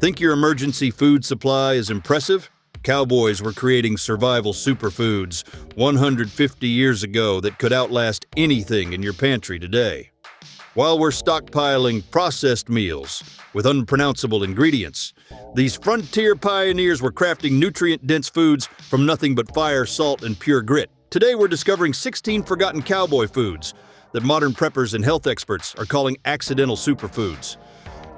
Think your emergency food supply is impressive? Cowboys were creating survival superfoods 150 years ago that could outlast anything in your pantry today. While we're stockpiling processed meals with unpronounceable ingredients, these frontier pioneers were crafting nutrient-dense foods from nothing but fire, salt, and pure grit. Today we're discovering 16 forgotten cowboy foods that modern preppers and health experts are calling accidental superfoods.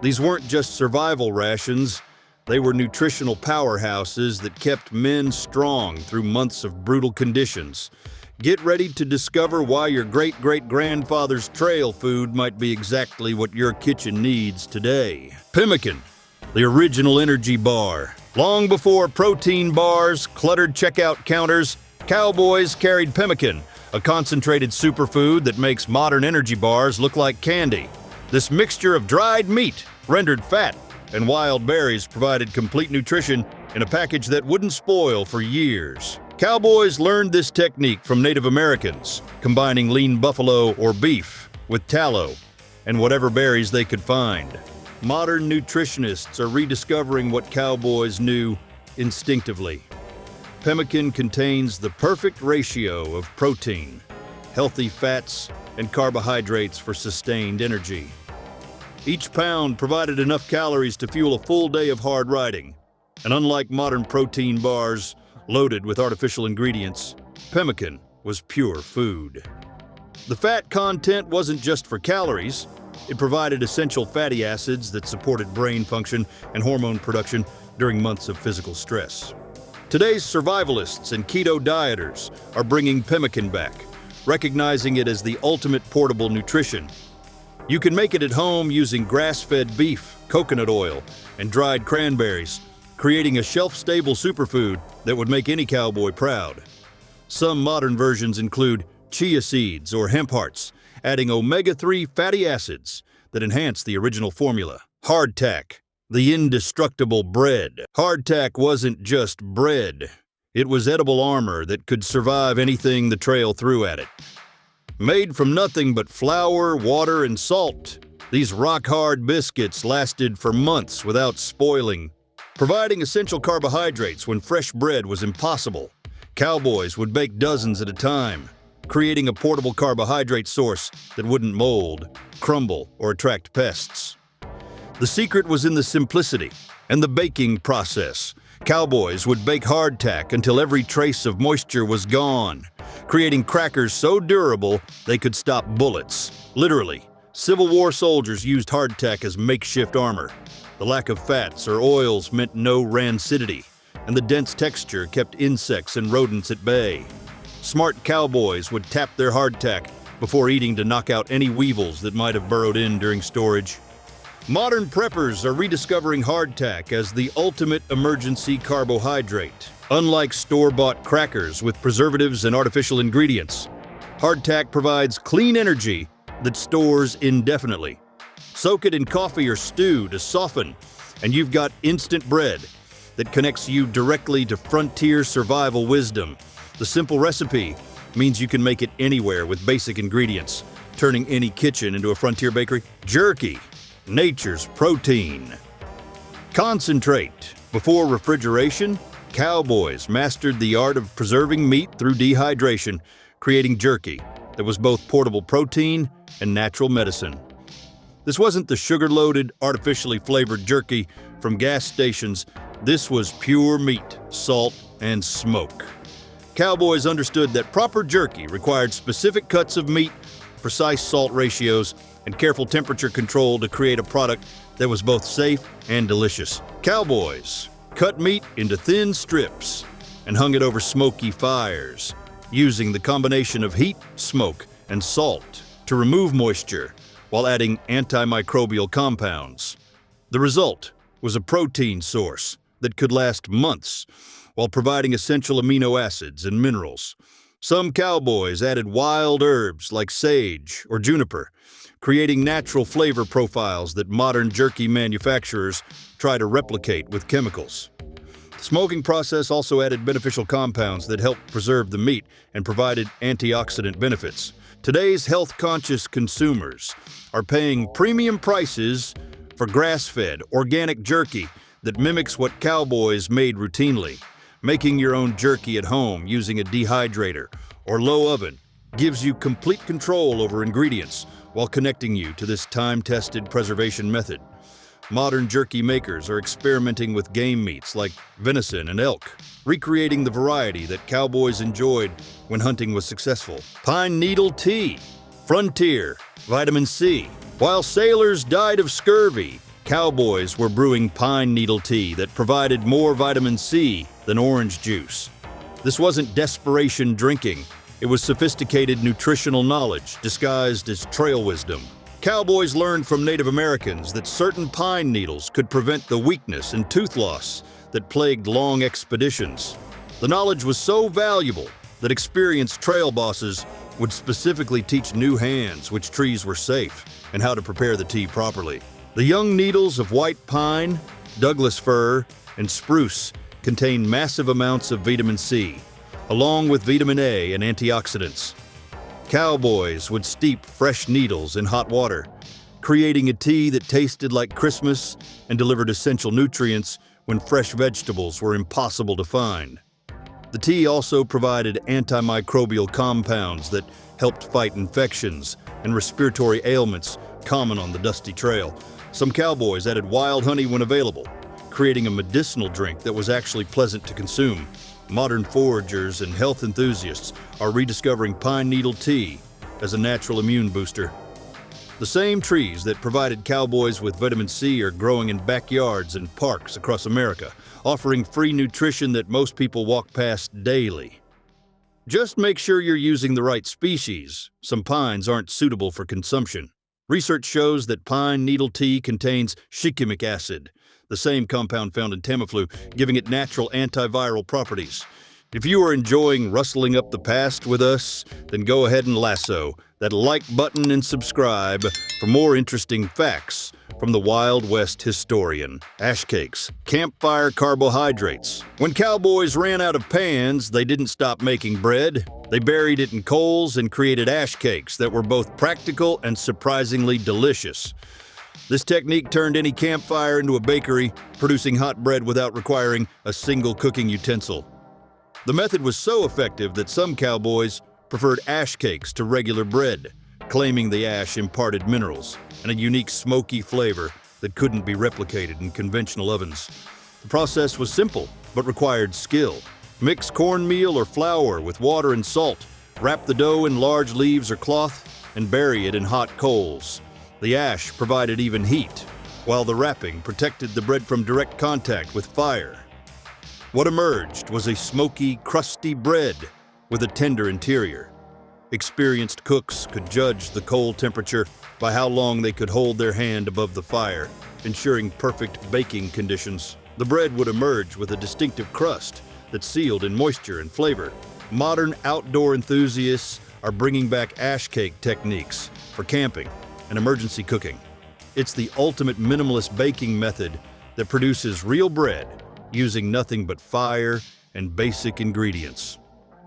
These weren't just survival rations, they were nutritional powerhouses that kept men strong through months of brutal conditions. Get ready to discover why your great-great-grandfather's trail food might be exactly what your kitchen needs today. Pemmican, the original energy bar. Long before protein bars cluttered checkout counters, Cowboys carried pemmican, a concentrated superfood that makes modern energy bars look like candy. This mixture of dried meat, rendered fat, and wild berries provided complete nutrition in a package that wouldn't spoil for years. Cowboys learned this technique from Native Americans, combining lean buffalo or beef with tallow and whatever berries they could find. Modern nutritionists are rediscovering what cowboys knew instinctively. Pemmican contains the perfect ratio of protein, healthy fats, and carbohydrates for sustained energy. Each pound provided enough calories to fuel a full day of hard riding. And unlike modern protein bars loaded with artificial ingredients, pemmican was pure food. The fat content wasn't just for calories. It provided essential fatty acids that supported brain function and hormone production during months of physical stress. Today's survivalists and keto dieters are bringing pemmican back, recognizing it as the ultimate portable nutrition. You can make it at home using grass-fed beef, coconut oil, and dried cranberries, creating a shelf-stable superfood that would make any cowboy proud. Some modern versions include chia seeds or hemp hearts, adding omega-3 fatty acids that enhance the original formula. Hardtack, the indestructible bread. Hardtack wasn't just bread. It was edible armor that could survive anything the trail threw at it. Made from nothing but flour, water, and salt, these rock-hard biscuits lasted for months without spoiling, providing essential carbohydrates when fresh bread was impossible. Cowboys would bake dozens at a time, creating a portable carbohydrate source that wouldn't mold, crumble, or attract pests. The secret was in the simplicity and the baking process. Cowboys would bake hardtack until every trace of moisture was gone, creating crackers so durable they could stop bullets. Literally, Civil War soldiers used hardtack as makeshift armor. The lack of fats or oils meant no rancidity, and the dense texture kept insects and rodents at bay. Smart cowboys would tap their hardtack before eating to knock out any weevils that might have burrowed in during storage. Modern preppers are rediscovering hardtack as the ultimate emergency carbohydrate. Unlike store-bought crackers with preservatives and artificial ingredients, hardtack provides clean energy that stores indefinitely. Soak it in coffee or stew to soften, and you've got instant bread that connects you directly to frontier survival wisdom. The simple recipe means you can make it anywhere with basic ingredients, turning any kitchen into a frontier bakery. Jerky, nature's protein. Concentrate. Before refrigeration, cowboys mastered the art of preserving meat through dehydration, creating jerky that was both portable protein and natural medicine. This wasn't the sugar-loaded, artificially flavored jerky from gas stations. This was pure meat, salt, and smoke. Cowboys understood that proper jerky required specific cuts of meat, precise salt ratios, and careful temperature control to create a product that was both safe and delicious. Cowboys cut meat into thin strips and hung it over smoky fires, using the combination of heat, smoke, and salt to remove moisture while adding antimicrobial compounds. The result was a protein source that could last months while providing essential amino acids and minerals. Some cowboys added wild herbs like sage or juniper, creating natural flavor profiles that modern jerky manufacturers try to replicate with chemicals. The smoking process also added beneficial compounds that helped preserve the meat and provided antioxidant benefits. Today's health-conscious consumers are paying premium prices for grass-fed, organic jerky that mimics what cowboys made routinely. Making your own jerky at home using a dehydrator or low oven gives you complete control over ingredients while connecting you to this time-tested preservation method. Modern jerky makers are experimenting with game meats like venison and elk, recreating the variety that cowboys enjoyed when hunting was successful. Pine needle tea, frontier, vitamin C. While sailors died of scurvy, cowboys were brewing pine needle tea that provided more vitamin C than orange juice. This wasn't desperation drinking, it was sophisticated nutritional knowledge disguised as trail wisdom. Cowboys learned from Native Americans that certain pine needles could prevent the weakness and tooth loss that plagued long expeditions. The knowledge was so valuable that experienced trail bosses would specifically teach new hands which trees were safe and how to prepare the tea properly. The young needles of white pine, Douglas fir, and spruce contain massive amounts of vitamin C, along with vitamin A and antioxidants. Cowboys would steep fresh needles in hot water, creating a tea that tasted like Christmas and delivered essential nutrients when fresh vegetables were impossible to find. The tea also provided antimicrobial compounds that helped fight infections and respiratory ailments common on the dusty trail. Some cowboys added wild honey when available, creating a medicinal drink that was actually pleasant to consume. Modern foragers and health enthusiasts are rediscovering pine needle tea as a natural immune booster. The same trees that provided cowboys with vitamin C are growing in backyards and parks across America, offering free nutrition that most people walk past daily. Just make sure you're using the right species. Some pines aren't suitable for consumption. Research shows that pine needle tea contains shikimic acid, the same compound found in Tamiflu, giving it natural antiviral properties. If you are enjoying rustling up the past with us, then go ahead and lasso that like button and subscribe for more interesting facts from the Wild West historian. Ash cakes, campfire carbohydrates. When cowboys ran out of pans, they didn't stop making bread. They buried it in coals and created ash cakes that were both practical and surprisingly delicious. This technique turned any campfire into a bakery, producing hot bread without requiring a single cooking utensil. The method was so effective that some cowboys preferred ash cakes to regular bread, claiming the ash imparted minerals and a unique smoky flavor that couldn't be replicated in conventional ovens. The process was simple, but required skill. Mix cornmeal or flour with water and salt, wrap the dough in large leaves or cloth, and bury it in hot coals. The ash provided even heat, while the wrapping protected the bread from direct contact with fire. What emerged was a smoky, crusty bread with a tender interior. Experienced cooks could judge the coal temperature by how long they could hold their hand above the fire, ensuring perfect baking conditions. The bread would emerge with a distinctive crust that sealed in moisture and flavor. Modern outdoor enthusiasts are bringing back ash cake techniques for camping and emergency cooking. It's the ultimate minimalist baking method that produces real bread using nothing but fire and basic ingredients.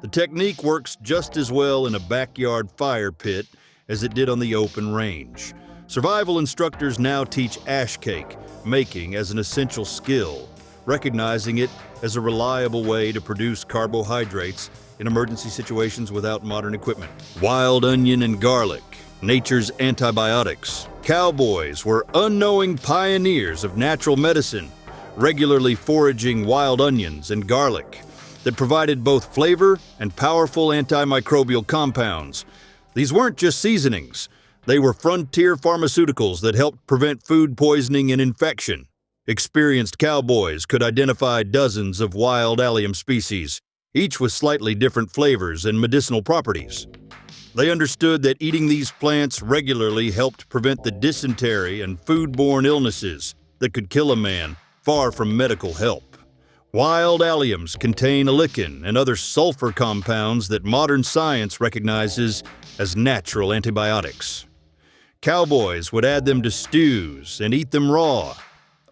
The technique works just as well in a backyard fire pit as it did on the open range. Survival instructors now teach ash cake making as an essential skill, recognizing it as a reliable way to produce carbohydrates in emergency situations without modern equipment. Wild onion and garlic, nature's antibiotics. Cowboys were unknowing pioneers of natural medicine, regularly foraging wild onions and garlic that provided both flavor and powerful antimicrobial compounds. These weren't just seasonings. They were frontier pharmaceuticals that helped prevent food poisoning and infection. Experienced cowboys could identify dozens of wild allium species, each with slightly different flavors and medicinal properties. They understood that eating these plants regularly helped prevent the dysentery and foodborne illnesses that could kill a man far from medical help. Wild alliums contain alechin and other sulfur compounds that modern science recognizes as natural antibiotics. Cowboys would add them to stews and eat them raw,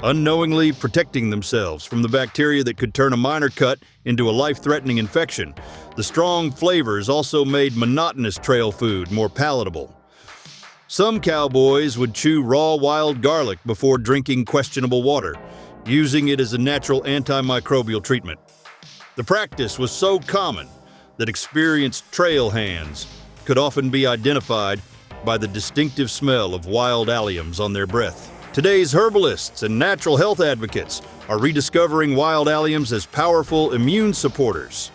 unknowingly protecting themselves from the bacteria that could turn a minor cut into a life-threatening infection. The strong flavors also made monotonous trail food more palatable. Some cowboys would chew raw wild garlic before drinking questionable water, using it as a natural antimicrobial treatment. The practice was so common that experienced trail hands could often be identified by the distinctive smell of wild alliums on their breath. Today's herbalists and natural health advocates are rediscovering wild alliums as powerful immune supporters.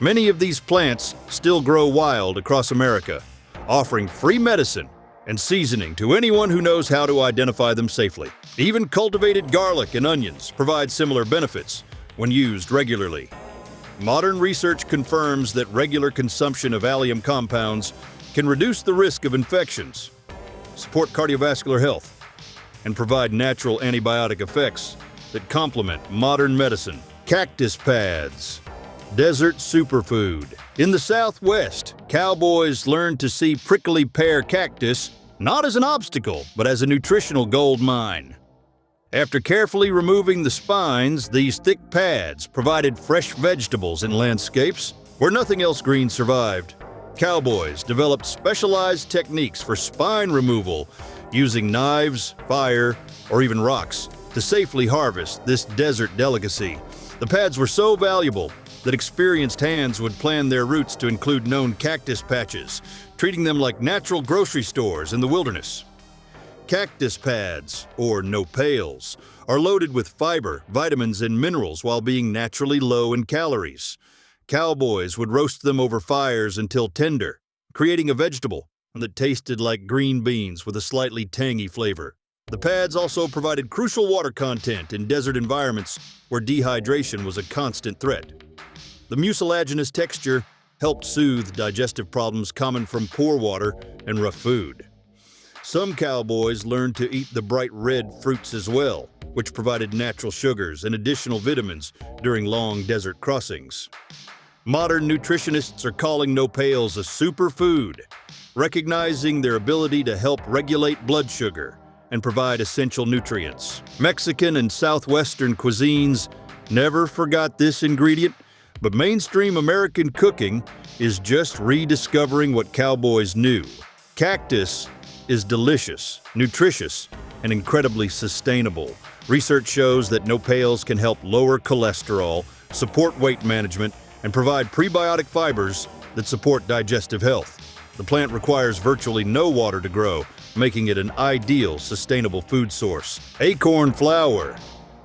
Many of these plants still grow wild across America, offering free medicine and seasoning to anyone who knows how to identify them safely. Even cultivated garlic and onions provide similar benefits when used regularly. Modern research confirms that regular consumption of allium compounds can reduce the risk of infections, support cardiovascular health, and provide natural antibiotic effects that complement modern medicine. Cactus pads, desert superfood. In the Southwest, cowboys learned to see prickly pear cactus not as an obstacle, but as a nutritional gold mine. After carefully removing the spines, these thick pads provided fresh vegetables in landscapes where nothing else green survived. Cowboys developed specialized techniques for spine removal using knives, fire, or even rocks to safely harvest this desert delicacy. The pads were so valuable that experienced hands would plan their routes to include known cactus patches, treating them like natural grocery stores in the wilderness. Cactus pads, or nopales, are loaded with fiber, vitamins, and minerals while being naturally low in calories. Cowboys would roast them over fires until tender, creating a vegetable that tasted like green beans with a slightly tangy flavor. The pads also provided crucial water content in desert environments where dehydration was a constant threat. The mucilaginous texture helped soothe digestive problems common from poor water and rough food. Some cowboys learned to eat the bright red fruits as well, which provided natural sugars and additional vitamins during long desert crossings. Modern nutritionists are calling nopales a superfood, recognizing their ability to help regulate blood sugar and provide essential nutrients. Mexican and Southwestern cuisines never forgot this ingredient, but mainstream American cooking is just rediscovering what cowboys knew. Cactus is delicious, nutritious, and incredibly sustainable. Research shows that nopales can help lower cholesterol, support weight management, and provide prebiotic fibers that support digestive health. The plant requires virtually no water to grow, making it an ideal sustainable food source. Acorn flour.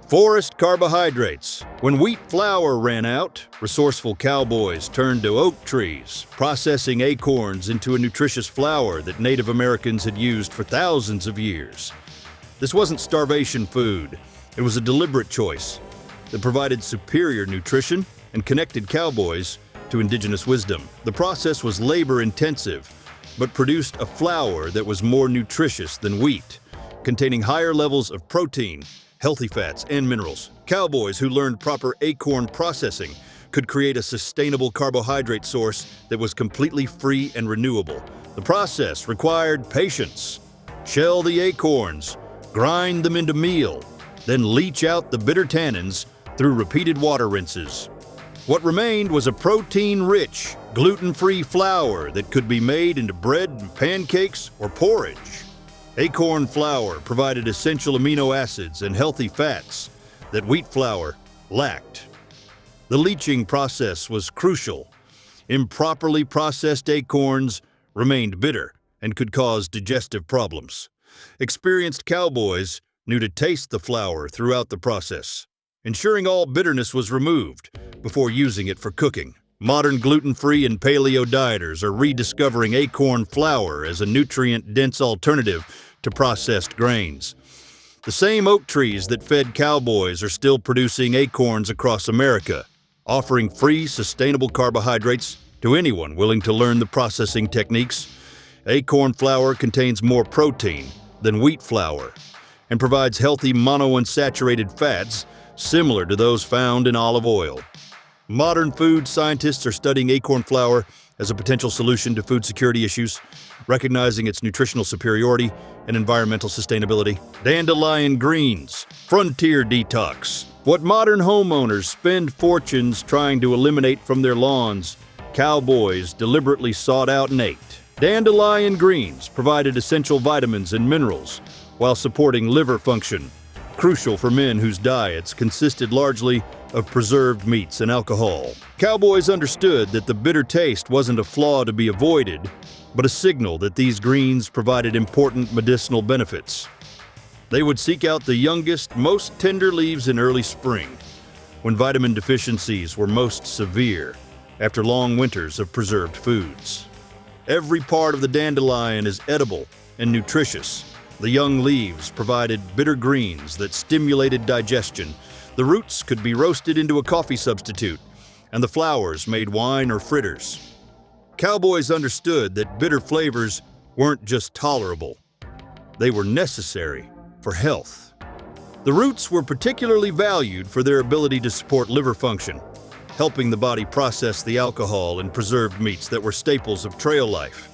Forest carbohydrates. When wheat flour ran out, resourceful cowboys turned to oak trees, processing acorns into a nutritious flour that Native Americans had used for thousands of years. This wasn't starvation food. It was a deliberate choice that provided superior nutrition and connected cowboys to indigenous wisdom. The process was labor-intensive, but produced a flour that was more nutritious than wheat, containing higher levels of protein, healthy fats, and minerals. Cowboys who learned proper acorn processing could create a sustainable carbohydrate source that was completely free and renewable. The process required patience. Shell the acorns, grind them into meal, then leach out the bitter tannins through repeated water rinses. What remained was a protein-rich, gluten-free flour that could be made into bread, pancakes, or porridge. Acorn flour provided essential amino acids and healthy fats that wheat flour lacked. The leaching process was crucial. Improperly processed acorns remained bitter and could cause digestive problems. Experienced cowboys knew to taste the flour throughout the process, ensuring all bitterness was removed before using it for cooking. Modern gluten-free and paleo dieters are rediscovering acorn flour as a nutrient-dense alternative to processed grains. The same oak trees that fed cowboys are still producing acorns across America, offering free, sustainable carbohydrates to anyone willing to learn the processing techniques. Acorn flour contains more protein than wheat flour and provides healthy monounsaturated fats similar to those found in olive oil. Modern food scientists are studying acorn flour as a potential solution to food security issues, recognizing its nutritional superiority and environmental sustainability. Dandelion greens, frontier detox. What modern homeowners spend fortunes trying to eliminate from their lawns, cowboys deliberately sought out and ate. Dandelion greens provided essential vitamins and minerals while supporting liver function, crucial for men whose diets consisted largely of preserved meats and alcohol. Cowboys understood that the bitter taste wasn't a flaw to be avoided, but a signal that these greens provided important medicinal benefits. They would seek out the youngest, most tender leaves in early spring, when vitamin deficiencies were most severe after long winters of preserved foods. Every part of the dandelion is edible and nutritious. The young leaves provided bitter greens that stimulated digestion. The roots could be roasted into a coffee substitute, and the flowers made wine or fritters. Cowboys understood that bitter flavors weren't just tolerable, they were necessary for health. The roots were particularly valued for their ability to support liver function, helping the body process the alcohol in preserved meats that were staples of trail life.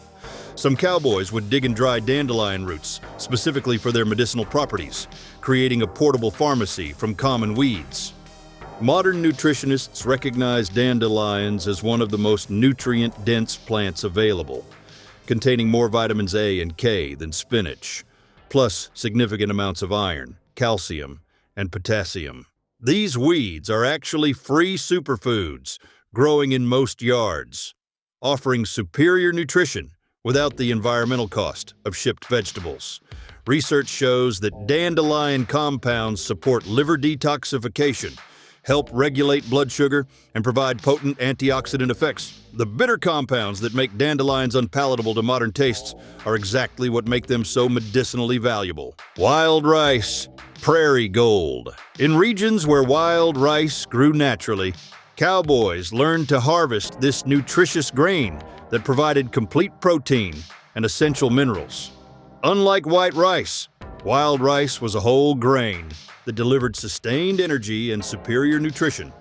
Some cowboys would dig and dry dandelion roots specifically for their medicinal properties, creating a portable pharmacy from common weeds. Modern nutritionists recognize dandelions as one of the most nutrient-dense plants available, containing more vitamins A and K than spinach, plus significant amounts of iron, calcium, and potassium. These weeds are actually free superfoods growing in most yards, offering superior nutrition without the environmental cost of shipped vegetables. Research shows that dandelion compounds support liver detoxification, help regulate blood sugar, and provide potent antioxidant effects. The bitter compounds that make dandelions unpalatable to modern tastes are exactly what make them so medicinally valuable. Wild rice, prairie gold. In regions where wild rice grew naturally, cowboys learned to harvest this nutritious grain that provided complete protein and essential minerals. Unlike white rice, wild rice was a whole grain that delivered sustained energy and superior nutrition.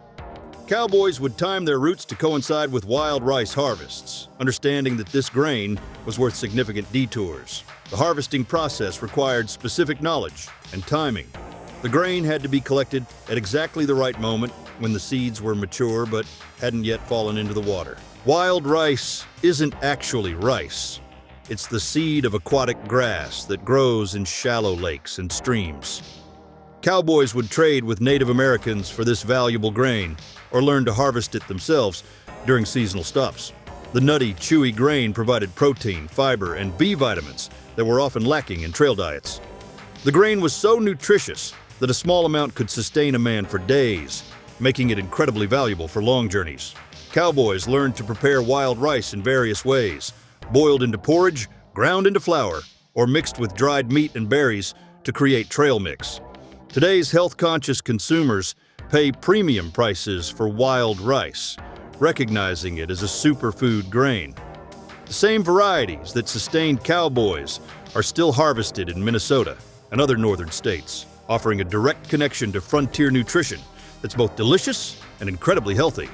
Cowboys would time their roots to coincide with wild rice harvests, understanding that this grain was worth significant detours. The harvesting process required specific knowledge and timing. The grain had to be collected at exactly the right moment when the seeds were mature but hadn't yet fallen into the water. Wild rice isn't actually rice. It's the seed of aquatic grass that grows in shallow lakes and streams. Cowboys would trade with Native Americans for this valuable grain or learn to harvest it themselves during seasonal stops. The nutty, chewy grain provided protein, fiber, and B vitamins that were often lacking in trail diets. The grain was so nutritious that a small amount could sustain a man for days, making it incredibly valuable for long journeys. Cowboys learned to prepare wild rice in various ways, boiled into porridge, ground into flour, or mixed with dried meat and berries to create trail mix. Today's health-conscious consumers pay premium prices for wild rice, recognizing it as a superfood grain. The same varieties that sustained cowboys are still harvested in Minnesota and other northern states, offering a direct connection to frontier nutrition that's both delicious and incredibly healthy.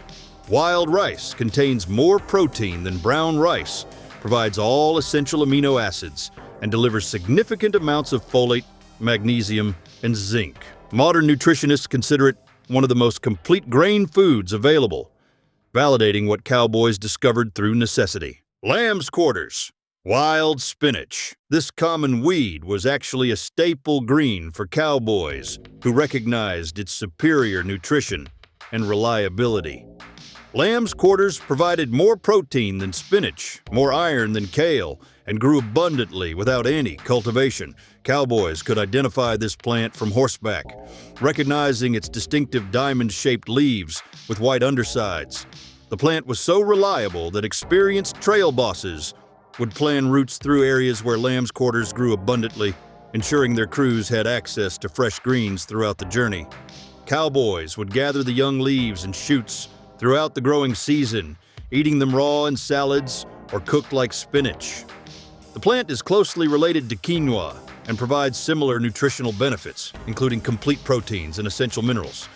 Wild rice contains more protein than brown rice, provides all essential amino acids, and delivers significant amounts of folate, magnesium, and zinc. Modern nutritionists consider it one of the most complete grain foods available, validating what cowboys discovered through necessity. Lamb's quarters. Wild spinach. This common weed was actually a staple green for cowboys who recognized its superior nutrition and reliability. Lamb's quarters provided more protein than spinach, more iron than kale, and grew abundantly without any cultivation. Cowboys could identify this plant from horseback, recognizing its distinctive diamond-shaped leaves with white undersides. The plant was so reliable that experienced trail bosses would plan routes through areas where lamb's quarters grew abundantly, ensuring their crews had access to fresh greens throughout the journey. Cowboys would gather the young leaves and shoots throughout the growing season, eating them raw in salads or cooked like spinach. The plant is closely related to quinoa and provides similar nutritional benefits, including complete proteins and essential minerals.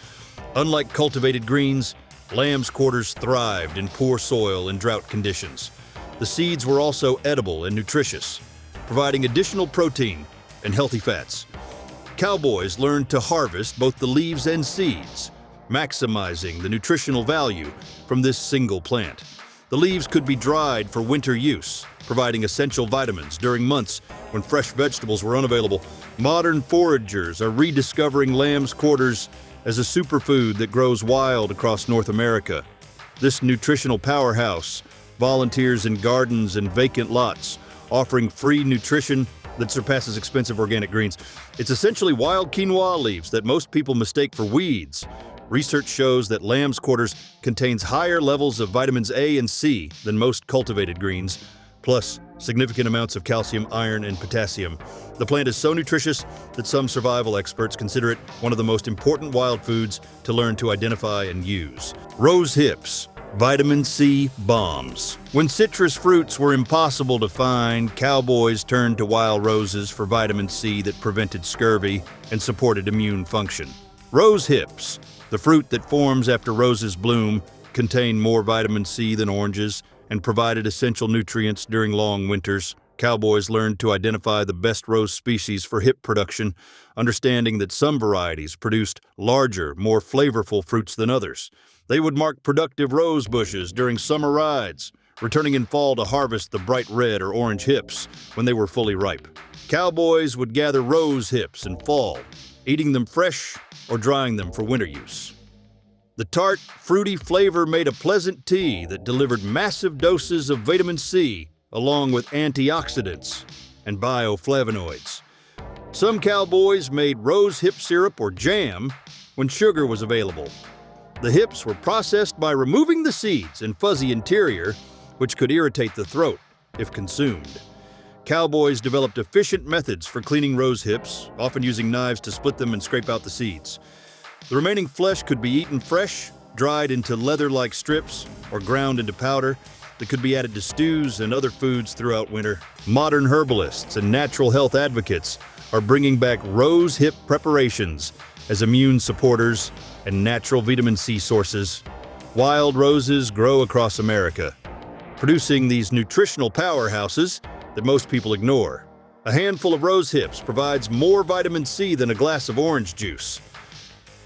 Unlike cultivated greens, lamb's quarters thrived in poor soil and drought conditions. The seeds were also edible and nutritious, providing additional protein and healthy fats. Cowboys learned to harvest both the leaves and seeds, maximizing the nutritional value from this single plant. The leaves could be dried for winter use, providing essential vitamins during months when fresh vegetables were unavailable. Modern foragers are rediscovering lamb's quarters as a superfood that grows wild across North America. This nutritional powerhouse volunteers in gardens and vacant lots, offering free nutrition that surpasses expensive organic greens. It's essentially wild quinoa leaves that most people mistake for weeds. Research shows that lamb's quarters contains higher levels of vitamins A and C than most cultivated greens, plus significant amounts of calcium, iron, and potassium. The plant is so nutritious that some survival experts consider it one of the most important wild foods to learn to identify and use. Rose hips, vitamin C bombs. When citrus fruits were impossible to find, cowboys turned to wild roses for vitamin C that prevented scurvy and supported immune function. Rose hips, the fruit that forms after roses bloom, contain more vitamin C than oranges and provided essential nutrients during long winters. Cowboys learned to identify the best rose species for hip production, understanding that some varieties produced larger, more flavorful fruits than others. They would mark productive rose bushes during summer rides, returning in fall to harvest the bright red or orange hips when they were fully ripe. Cowboys would gather rose hips in fall, eating them fresh or drying them for winter use. The tart, fruity flavor made a pleasant tea that delivered massive doses of vitamin C along with antioxidants and bioflavonoids. Some cowboys made rose hip syrup or jam when sugar was available. The hips were processed by removing the seeds and fuzzy interior, which could irritate the throat if consumed. Cowboys developed efficient methods for cleaning rose hips, often using knives to split them and scrape out the seeds. The remaining flesh could be eaten fresh, dried into leather-like strips, or ground into powder that could be added to stews and other foods throughout winter. Modern herbalists and natural health advocates are bringing back rose hip preparations as immune supporters and natural vitamin C sources. Wild roses grow across America, producing these nutritional powerhouses that most people ignore. A handful of rose hips provides more vitamin C than a glass of orange juice.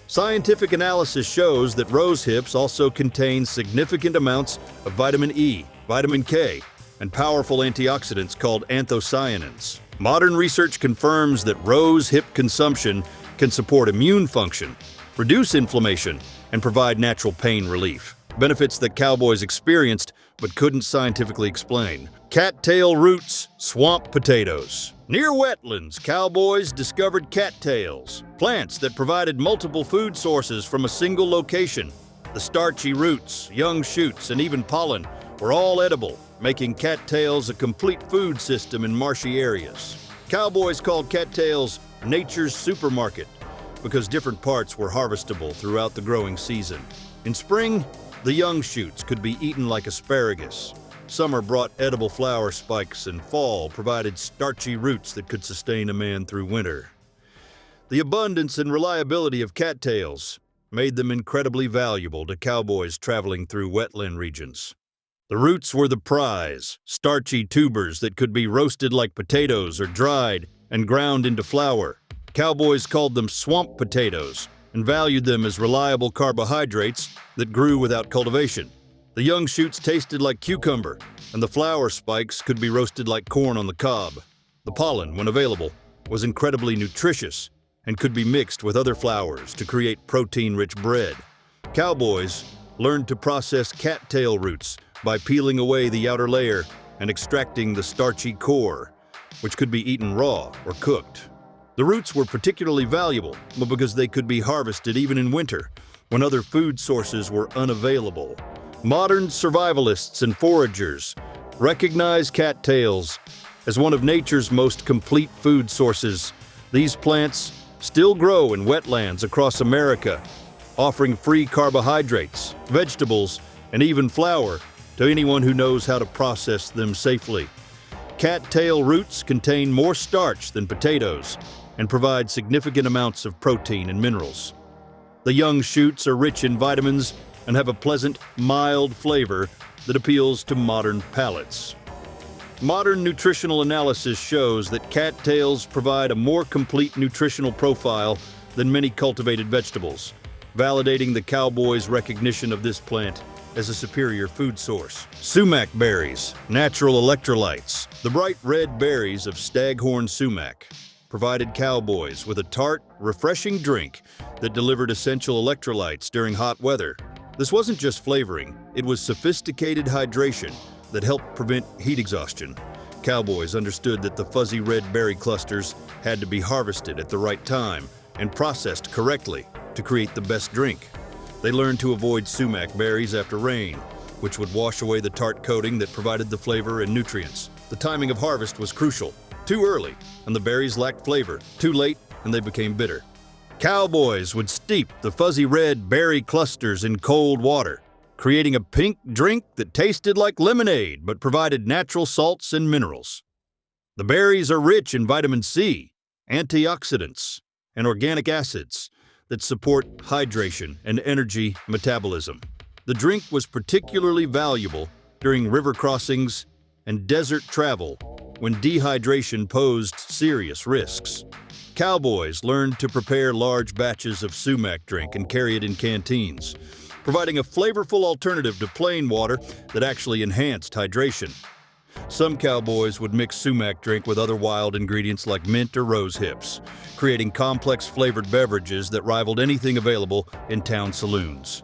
Scientific analysis shows that rose hips also contain significant amounts of vitamin E, vitamin K, and powerful antioxidants called anthocyanins. Modern research confirms that rose hip consumption can support immune function, reduce inflammation, and provide natural pain relief. Benefits that cowboys experienced but couldn't scientifically explain. Cattail roots, swamp potatoes. Near wetlands, cowboys discovered cattails, plants that provided multiple food sources from a single location. The starchy roots, young shoots, and even pollen were all edible, making cattails a complete food system in marshy areas. Cowboys called cattails nature's supermarket because different parts were harvestable throughout the growing season. In spring, the young shoots could be eaten like asparagus. Summer brought edible flower spikes, and fall provided starchy roots that could sustain a man through winter. The abundance and reliability of cattails made them incredibly valuable to cowboys traveling through wetland regions. The roots were the prize, starchy tubers that could be roasted like potatoes or dried and ground into flour. Cowboys called them swamp potatoes and valued them as reliable carbohydrates that grew without cultivation. The young shoots tasted like cucumber, and the flower spikes could be roasted like corn on the cob. The pollen, when available, was incredibly nutritious and could be mixed with other flours to create protein-rich bread. Cowboys learned to process cattail roots by peeling away the outer layer and extracting the starchy core, which could be eaten raw or cooked. The roots were particularly valuable because they could be harvested even in winter, when other food sources were unavailable. Modern survivalists and foragers recognize cattails as one of nature's most complete food sources. These plants still grow in wetlands across America, offering free carbohydrates, vegetables, and even flour to anyone who knows how to process them safely. Cattail roots contain more starch than potatoes and provide significant amounts of protein and minerals. The young shoots are rich in vitamins and have a pleasant, mild flavor that appeals to modern palates. Modern nutritional analysis shows that cattails provide a more complete nutritional profile than many cultivated vegetables, validating the cowboys' recognition of this plant as a superior food source. Sumac berries, natural electrolytes. The bright red berries of staghorn sumac provided cowboys with a tart, refreshing drink that delivered essential electrolytes during hot weather. This wasn't just flavoring, it was sophisticated hydration that helped prevent heat exhaustion. Cowboys understood that the fuzzy red berry clusters had to be harvested at the right time and processed correctly to create the best drink. They learned to avoid sumac berries after rain, which would wash away the tart coating that provided the flavor and nutrients. The timing of harvest was crucial. Too early, and the berries lacked flavor. Too late, and they became bitter. Cowboys would steep the fuzzy red berry clusters in cold water, creating a pink drink that tasted like lemonade but provided natural salts and minerals. The berries are rich in vitamin C, antioxidants, and organic acids that support hydration and energy metabolism. The drink was particularly valuable during river crossings and desert travel when dehydration posed serious risks. Cowboys learned to prepare large batches of sumac drink and carry it in canteens, providing a flavorful alternative to plain water that actually enhanced hydration. Some cowboys would mix sumac drink with other wild ingredients like mint or rose hips, creating complex flavored beverages that rivaled anything available in town saloons.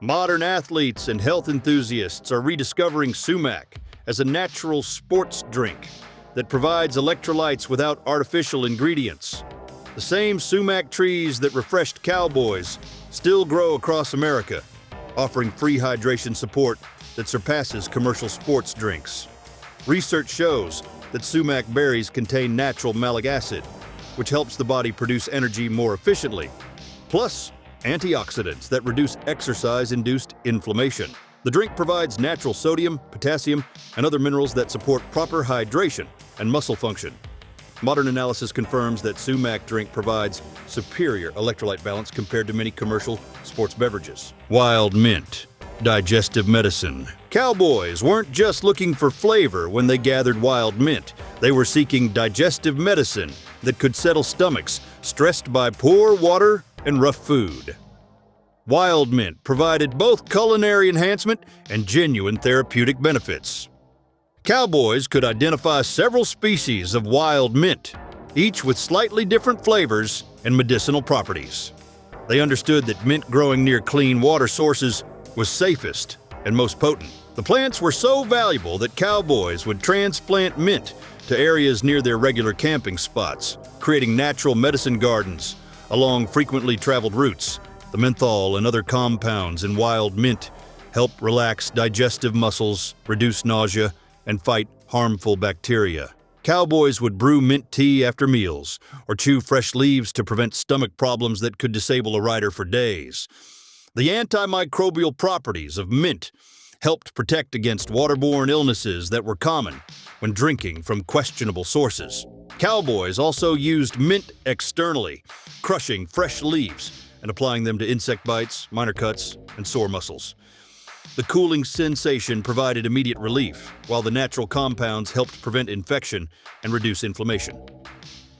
Modern athletes and health enthusiasts are rediscovering sumac as a natural sports drink that provides electrolytes without artificial ingredients. The same sumac trees that refreshed cowboys still grow across America, offering free hydration support that surpasses commercial sports drinks. Research shows that sumac berries contain natural malic acid, which helps the body produce energy more efficiently, plus antioxidants that reduce exercise-induced inflammation. The drink provides natural sodium, potassium, and other minerals that support proper hydration and muscle function. Modern analysis confirms that sumac drink provides superior electrolyte balance compared to many commercial sports beverages. Wild mint, digestive medicine. Cowboys weren't just looking for flavor when they gathered wild mint. They were seeking digestive medicine that could settle stomachs stressed by poor water and rough food. Wild mint provided both culinary enhancement and genuine therapeutic benefits. Cowboys could identify several species of wild mint, each with slightly different flavors and medicinal properties. They understood that mint growing near clean water sources was safest and most potent. The plants were so valuable that cowboys would transplant mint to areas near their regular camping spots, creating natural medicine gardens along frequently traveled routes. The menthol and other compounds in wild mint help relax digestive muscles, reduce nausea, and fight harmful bacteria. Cowboys would brew mint tea after meals or chew fresh leaves to prevent stomach problems that could disable a rider for days. The antimicrobial properties of mint helped protect against waterborne illnesses that were common when drinking from questionable sources. Cowboys also used mint externally, crushing fresh leaves and applying them to insect bites, minor cuts, and sore muscles. The cooling sensation provided immediate relief, while the natural compounds helped prevent infection and reduce inflammation.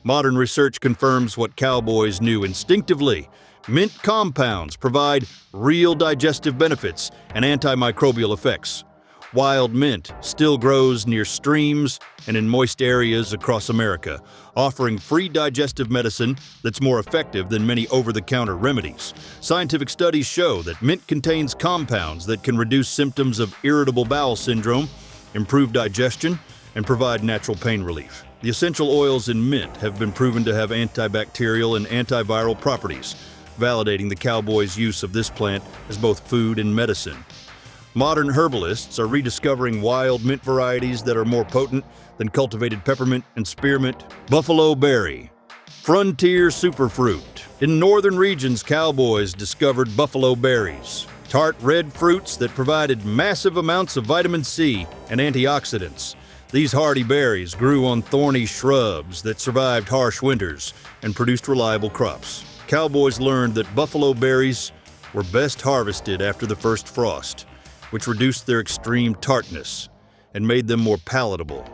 Modern research confirms what cowboys knew instinctively. Mint compounds provide real digestive benefits and antimicrobial effects. Wild mint still grows near streams and in moist areas across America, offering free digestive medicine that's more effective than many over-the-counter remedies. Scientific studies show that mint contains compounds that can reduce symptoms of irritable bowel syndrome, improve digestion, and provide natural pain relief. The essential oils in mint have been proven to have antibacterial and antiviral properties, validating the cowboys' use of this plant as both food and medicine. Modern herbalists are rediscovering wild mint varieties that are more potent than cultivated peppermint and spearmint. Buffalo berry, frontier superfruit. In northern regions, cowboys discovered buffalo berries, tart red fruits that provided massive amounts of vitamin C and antioxidants. These hardy berries grew on thorny shrubs that survived harsh winters and produced reliable crops. Cowboys learned that buffalo berries were best harvested after the first frost, which reduced their extreme tartness and made them more palatable.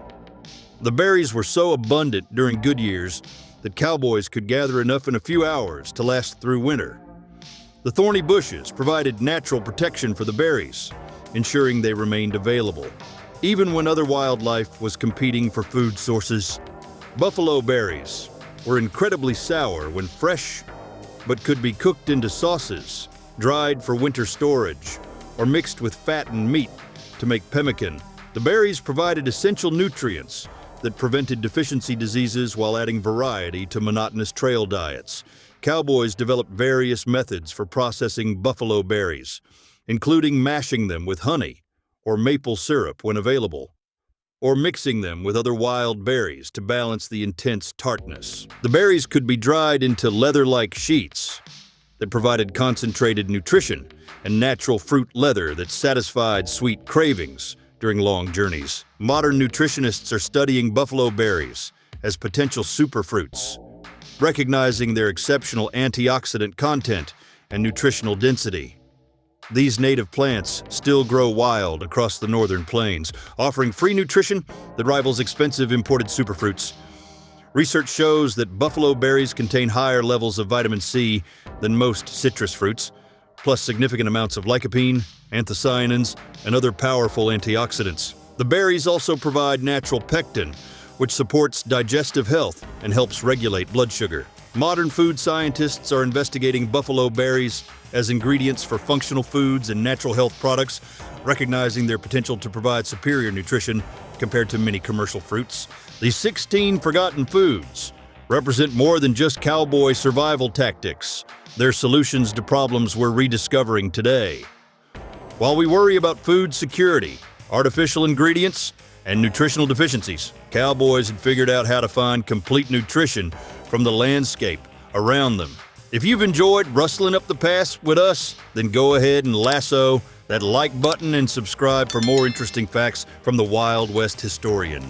The berries were so abundant during good years that cowboys could gather enough in a few hours to last through winter. The thorny bushes provided natural protection for the berries, ensuring they remained available, even when other wildlife was competing for food sources. Buffalo berries were incredibly sour when fresh, but could be cooked into sauces, dried for winter storage, or mixed with fattened meat to make pemmican. The berries provided essential nutrients that prevented deficiency diseases while adding variety to monotonous trail diets. Cowboys developed various methods for processing buffalo berries, including mashing them with honey or maple syrup when available, or mixing them with other wild berries to balance the intense tartness. The berries could be dried into leather-like sheets that provided concentrated nutrition and natural fruit leather that satisfied sweet cravings during long journeys. Modern nutritionists are studying buffalo berries as potential superfruits, recognizing their exceptional antioxidant content and nutritional density. These native plants still grow wild across the northern plains, offering free nutrition that rivals expensive imported superfruits. Research shows that buffalo berries contain higher levels of vitamin C than most citrus fruits, plus significant amounts of lycopene, anthocyanins, and other powerful antioxidants. The berries also provide natural pectin, which supports digestive health and helps regulate blood sugar. Modern food scientists are investigating buffalo berries as ingredients for functional foods and natural health products, recognizing their potential to provide superior nutrition compared to many commercial fruits. These 16 forgotten foods represent more than just cowboy survival tactics. They're solutions to problems we're rediscovering today. While we worry about food security, artificial ingredients, and nutritional deficiencies, cowboys had figured out how to find complete nutrition from the landscape around them. If you've enjoyed rustling up the past with us, then go ahead and lasso that like button and subscribe for more interesting facts from the Wild West historian.